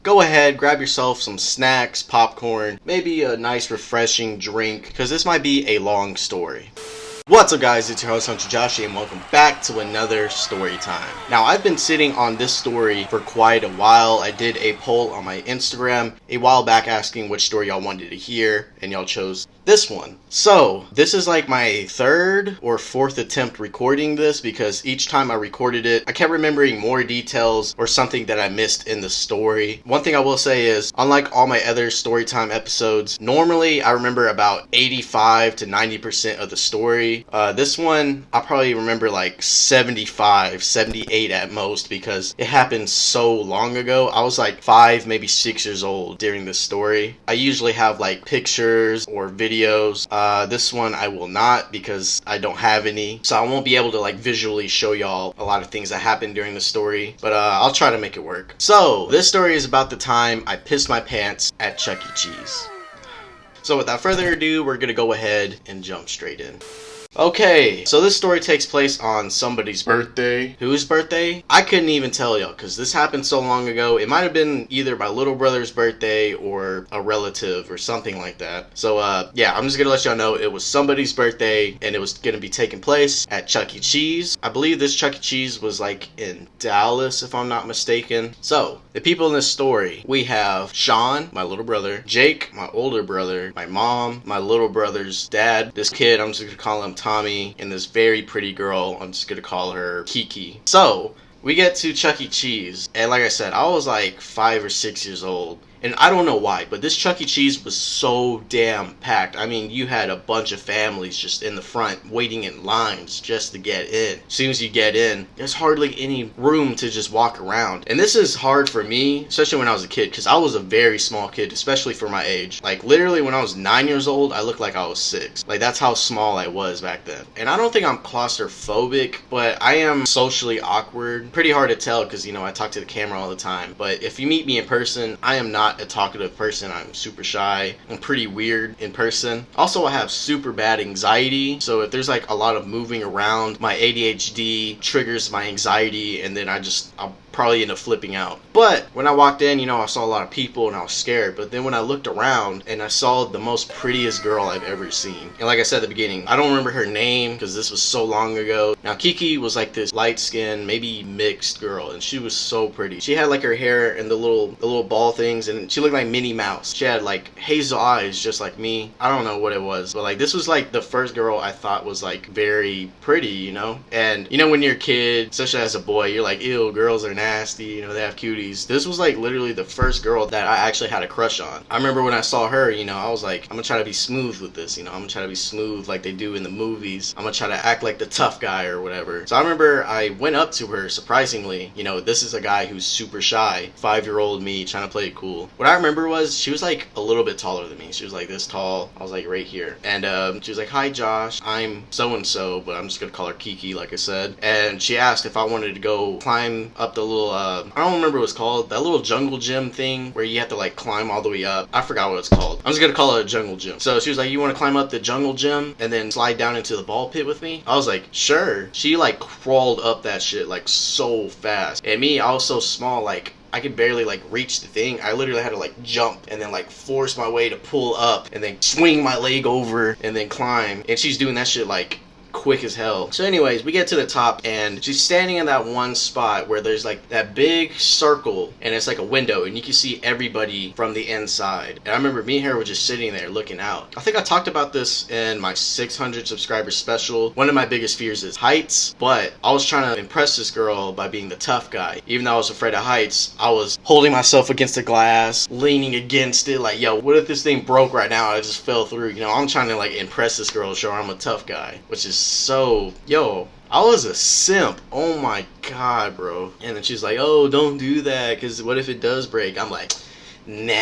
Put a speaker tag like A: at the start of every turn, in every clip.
A: go ahead, grab yourself some snacks, popcorn, maybe a nice refreshing drink, because this might be a long story. What's up guys, it's your host Hunter Joshi and welcome back to another story time. Now I've been sitting on this story for quite a while. I did a poll on my Instagram a while back asking which story y'all wanted to hear and y'all chose this one. So this is like my third or fourth attempt recording this because each time I recorded it I kept remembering more details or something that I missed in the story. One thing I will say is, unlike all my other storytime episodes, normally I remember about 85 to 90% of the story. This one I probably remember like 75, 78 at most because it happened so long ago. I was like 5, maybe 6 years old during this story. I usually have like pictures or videos. This one I will not because I don't have any, so I won't be able to like visually show y'all a lot of things that happened during the story, but I'll try to make it work. So this story is about the time I pissed my pants at Chuck E. Cheese. So without further ado, we're gonna go ahead and jump straight in. Okay, so this story takes place on somebody's birthday. Whose birthday? I couldn't even tell y'all because this happened so long ago. It might have been either my little brother's birthday or a relative or something like that. So yeah, I'm just gonna let y'all know it was somebody's birthday and it was gonna be taking place at Chuck E. Cheese. I believe this Chuck E. Cheese was like in Dallas if I'm not mistaken. So the people in this story, we have Sean, my little brother, Jake, my older brother, my mom, my little brother's dad, this kid, I'm just gonna call him Tommy, and this very pretty girl, I'm just gonna call her Kiki. So we get to Chuck E. Cheese, and like I said, I was like 5 or 6 years old. And I don't know why, but this Chuck E. Cheese was so damn packed. I mean, you had a bunch of families just in the front waiting in lines just to get in. As soon as you get in, there's hardly any room to just walk around. And this is hard for me, especially when I was a kid, because I was a very small kid, especially for my age. Like, literally, when I was 9 years old, I looked like I was 6. Like, that's how small I was back then. And I don't think I'm claustrophobic, but I am socially awkward. Pretty hard to tell because, you know, I talk to the camera all the time. But if you meet me in person, I am not a talkative person. I'm super shy. I'm pretty weird in person. Also, I have super bad anxiety, so if there's like a lot of moving around, my ADHD triggers my anxiety and then I'll probably end up flipping out. But when I walked in, you know, I saw a lot of people and I was scared. But then when I looked around and I saw the most prettiest girl I've ever seen. And like I said at the beginning, I don't remember her name because this was so long ago. Now Kiki was like this light skinned, maybe mixed girl, and she was so pretty. She had like her hair and the little ball things, and she looked like Minnie Mouse. She had like hazel eyes just like me. I don't know what it was, but like this was like the first girl I thought was like very pretty, you know? And you know, when you're a kid, especially as a boy, you're like, ew, girls are nasty, you know, they have cuties. This was like literally the first girl that I actually had a crush on. I remember when I saw her, you know, I was like, I'm gonna try to be smooth with this, you know, I'm gonna try to be smooth like they do in the movies. I'm gonna try to act like the tough guy or whatever. So I remember I went up to her, surprisingly. You know, this is a guy who's super shy, 5-year-old me trying to play it cool. What I remember was she was like a little bit taller than me. She was like this tall. I was like right here. And she was like, hi Josh, I'm so-and-so, but I'm just gonna call her Kiki like I said. And she asked if I wanted to go climb up the little I don't remember what it's called, that little jungle gym thing where you have to like climb all the way up. I forgot what it's called. I'm just gonna call it a jungle gym. So she was like, you want to climb up the jungle gym and then slide down into the ball pit with me? I was like, sure. She like crawled up that shit like so fast, and me, I was so small, like I could barely like reach the thing. I literally had to like jump and then like force my way to pull up and then swing my leg over and then climb, and she's doing that shit like quick as hell. So anyways, we get to the top and she's standing in that one spot where there's like that big circle and it's like a window and you can see everybody from the inside. And I remember me and her were just sitting there looking out. I think I talked about this in my 600 subscribers special. One of my biggest fears is heights, but I was trying to impress this girl by being the tough guy. Even though I was afraid of heights, I was holding myself against the glass, leaning against it like, yo, what if this thing broke right now and I just fell through? You know, I'm trying to like impress this girl, show her I'm a tough guy, which is so, yo, I was a simp. Oh my god, bro. And then she's like, oh, don't do that because what if it does break? I'm like, nah.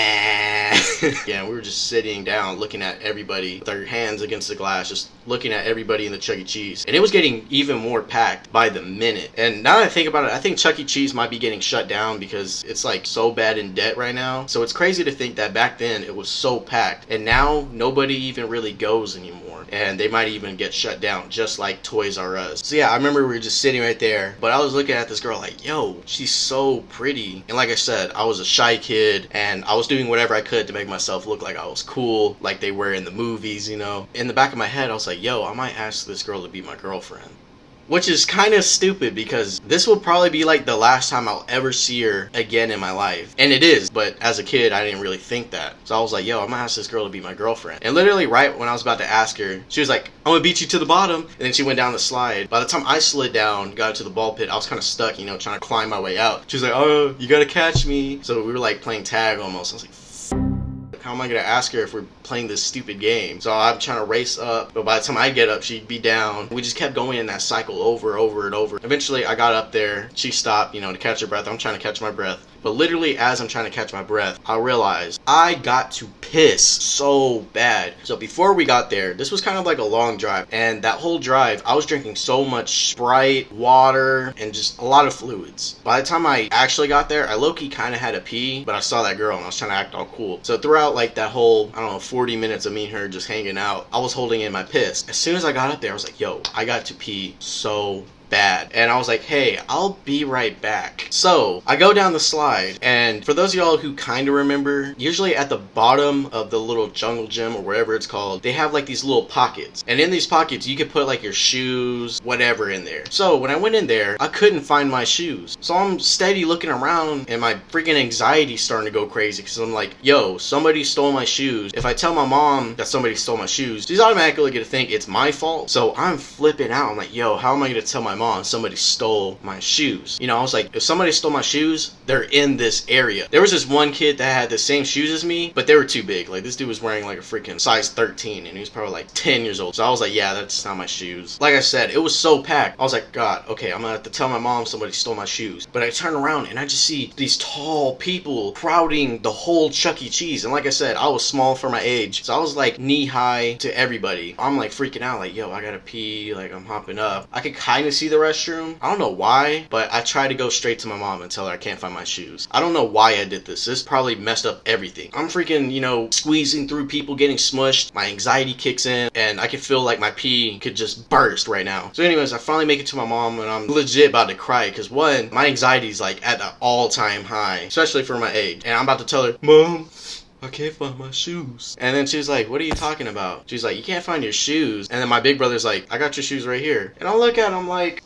A: Yeah, we were just sitting down looking at everybody with our hands against the glass, just looking at everybody in the Chuck E. Cheese. And it was getting even more packed by the minute. And now that I think about it, I think Chuck E. Cheese might be getting shut down because it's like so bad in debt right now. So it's crazy to think that back then it was so packed and now nobody even really goes anymore. and they might even get shut down, just like Toys R Us. So yeah, I remember we were just sitting right there, but I was looking at this girl like, yo, she's so pretty. And like I said, I was a shy kid, and I was doing whatever I could to make myself look like I was cool, like they were in the movies, you know. In the back of my head, I was like, yo, I might ask this girl to be my girlfriend. Which is kind of stupid because this will probably be like the last time I'll ever see her again in my life. And it is, but as a kid, I didn't really think that. So I was like, yo, I'm gonna ask this girl to be my girlfriend. And literally right when I was about to ask her, she was like, I'm gonna beat you to the bottom. And then she went down the slide. By the time I slid down, got to the ball pit, I was kind of stuck, you know, trying to climb my way out. She was like, oh, you gotta catch me. So we were like playing tag almost. I was like, how am I gonna ask her if we're playing this stupid game? So I'm trying to race up, but by the time I get up, she'd be down. We just kept going in that cycle over and over. Eventually, I got up there. She stopped, you know, to catch her breath. I'm trying to catch my breath. But literally, as I'm trying to catch my breath, I realized I got to piss so bad. So before we got there, this was kind of like a long drive. And that whole drive, I was drinking so much Sprite, water, and just a lot of fluids. By the time I actually got there, I low-key kind of had a pee, but I saw that girl and I was trying to act all cool. So throughout like that whole, I don't know, 40 minutes of me and her just hanging out, I was holding in my piss. As soon as I got up there, I was like, yo, I got to pee so bad. And I was like, hey, I'll be right back. So I go down the slide, and for those of y'all who kind of remember, usually at the bottom of the little jungle gym or whatever it's called, they have like these little pockets, and in these pockets you could put like your shoes, whatever, in there. So when I went in there, I couldn't find my shoes. So I'm steady looking around, and my freaking anxiety starting to go crazy because I'm like, yo, somebody stole my shoes. If I tell my mom that somebody stole my shoes, she's automatically gonna think it's my fault. So I'm flipping out. I'm like, yo, how am I gonna tell my mom somebody stole my shoes? You know, I was like, if somebody stole my shoes, they're in this area. There was this one kid that had the same shoes as me, but they were too big. Like, this dude was wearing like a freaking size 13, and he was probably like 10 years old. So I was like, yeah, that's not my shoes. Like I said, it was so packed. I was like, God, okay, I'm gonna have to tell my mom somebody stole my shoes. But I turn around and I just see these tall people crowding the whole Chuck E. Cheese. And like I said, I was small for my age, so I was like knee high to everybody. I'm like freaking out, like, yo, I gotta pee, like I'm hopping up. I could kind of see the restroom. I don't know why, but I tried to go straight to my mom and tell her I can't find my shoes. I don't know why I did this. This probably messed up everything. I'm freaking, you know, squeezing through people, getting smushed. My anxiety kicks in, and I can feel like my pee could just burst right now. So anyways, I finally make it to my mom, and I'm legit about to cry because one, my anxiety is like at an all-time high, especially for my age. And I'm about to tell her, Mom, I can't find my shoes. And then she's like, what are you talking about? She's like, you can't find your shoes. And then my big brother's like, I got your shoes right here. And I look at him like,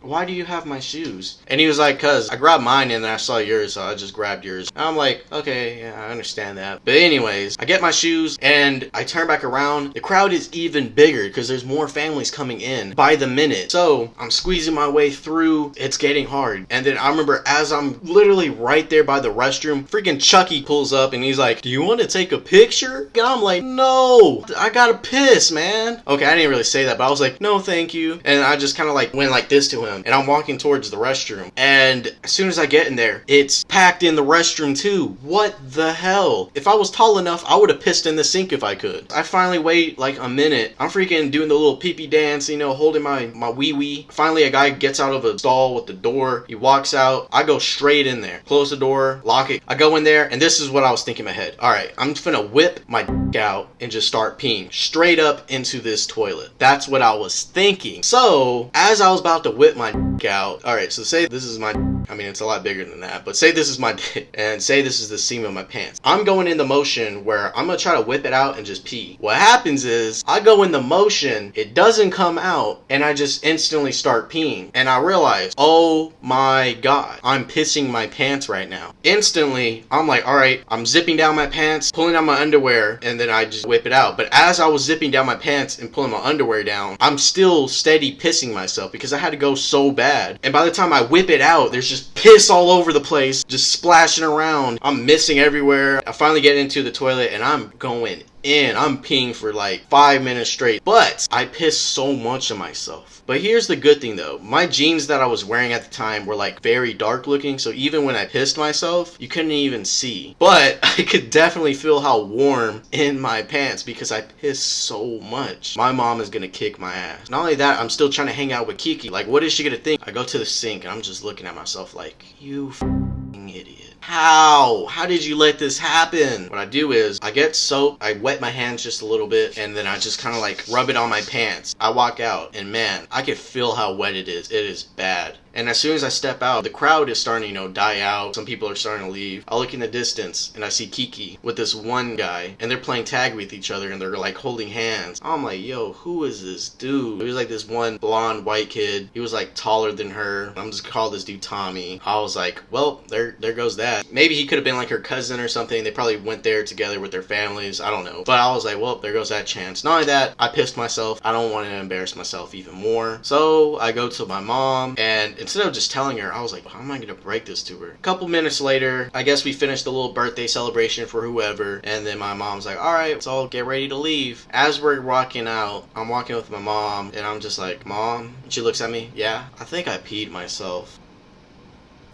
A: why do you have my shoes? And he was like, cause I grabbed mine and then I saw yours, so I just grabbed yours. And I'm like, okay, yeah, I understand that. But anyways, I get my shoes and I turn back around. The crowd is even bigger because there's more families coming in by the minute. So I'm squeezing my way through. It's getting hard. And then I remember as I'm literally right there by the restroom, freaking Chucky pulls up and he's like, do you want to take a picture? And I'm like, no, I gotta piss, man. Okay, I didn't really say that, but I was like, no, thank you. And I just kind of like went like this to him. And I'm walking towards the restroom, and as soon as I get in there, it's packed in the restroom too. What the hell? If I was tall enough, I would have pissed in the sink if I could. I finally wait like a minute. I'm freaking doing the little pee-pee dance, you know, holding my wee-wee. Finally, a guy gets out of a stall with the door. He walks out. I go straight in there. Close the door, lock it. I go in there, and this is what I was thinking in my head. All right, I'm finna whip my dick out and just start peeing straight up into this toilet. That's what I was thinking. So, as I was about to whip my dick out, all right, so say this is my dick. I mean, it's a lot bigger than that, but say this is my dick, and say this is the seam of my pants. I'm going in the motion where I'm gonna try to whip it out and just pee. What happens is, I go in the motion, it doesn't come out, and I just instantly start peeing. And I realize, oh my God, I'm pissing my pants right now. Instantly, I'm like, all right, I'm zipping down my pants, pulling out my underwear, and then I just whip it out. But as I was zipping down my pants and pulling my underwear down, I'm still steady pissing myself because I had to go so bad. And by the time I whip it out, there's just piss all over the place, just splashing around. I'm missing everywhere. I finally get into the toilet and I'm going in. I'm peeing for like 5 minutes straight, but I pissed so much of myself. But here's the good thing though, my jeans that I was wearing at the time were like very dark looking, so even when I pissed myself, you couldn't even see. But I could definitely feel how warm in my pants because I pissed so much. My mom is gonna kick my ass. Not only that, I'm still trying to hang out with Kiki. Like, what is she gonna think? I go to the sink and I'm just looking at myself like, you f***ing idiot. How did you let this happen? What I do is I get soap, I wet my hands just a little bit, and then I just kind of like rub it on my pants. I walk out, and man, I can feel how wet it is. It is bad. And as soon as I step out, the crowd is starting to, die out. Some people are starting to leave. I look in the distance and I see Kiki with this one guy, and they're playing tag with each other, and they're like holding hands. I'm like, yo, who is this dude? He was like this one blonde white kid. He was like taller than her. I'm just called this dude Tommy. I was like, well, there goes that. Maybe he could have been like her cousin or something. They probably went there together with their families. I don't know. But I was like, well, there goes that chance. Not only that, I pissed myself. I don't want to embarrass myself even more. So I go to my mom, and instead of just telling her, I was like, how am I gonna break this to her? A couple minutes later, I guess we finished the little birthday celebration for whoever, and then my mom's like, alright, let's all get ready to leave. As we're walking out, I'm walking with my mom, and I'm just like, Mom? And she looks at me, yeah, I think I peed myself.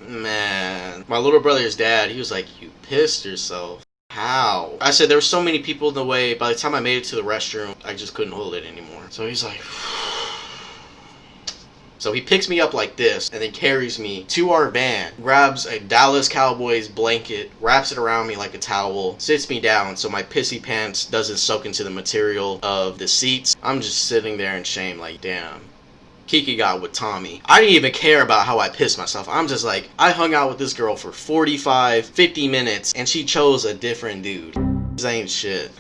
A: Man, my little brother's dad, he was like, you pissed yourself? How? I said there were so many people in the way. By the time I made it to the restroom, I just couldn't hold it anymore. So he's like, so he picks me up like this and then carries me to our van, grabs a Dallas Cowboys blanket, wraps it around me like a towel, sits me down so my pissy pants doesn't soak into the material of the seats. I'm just sitting there in shame like, damn. Kiki got with Tommy. I didn't even care about how I pissed myself. I'm just like, I hung out with this girl for 45, 50 minutes and she chose a different dude. This ain't shit.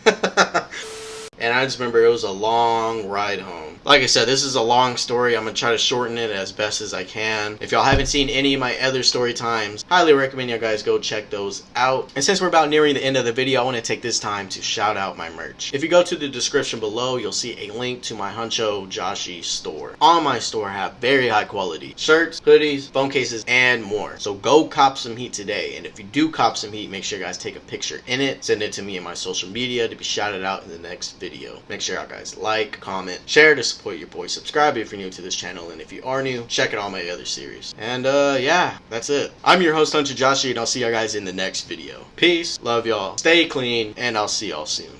A: And I just remember it was a long ride home. Like I said, this is a long story. I'm going to try to shorten it as best as I can. If y'all haven't seen any of my other story times, highly recommend you guys go check those out. And since we're about nearing the end of the video, I want to take this time to shout out my merch. If you go to the description below, you'll see a link to my Huncho Joshi store. On my store, I have very high quality shirts, hoodies, phone cases, and more. So go cop some heat today. And if you do cop some heat, make sure you guys take a picture in it. Send it to me in my social media to be shouted out in the next video. Make sure y'all guys like, comment, share to support your boy, subscribe if you're new to this channel, and if you are new, check out all my other series. And yeah, that's it. I'm your host Huncho Joshi, and I'll see y'all guys in the next video. Peace, love y'all, stay clean, and I'll see y'all soon.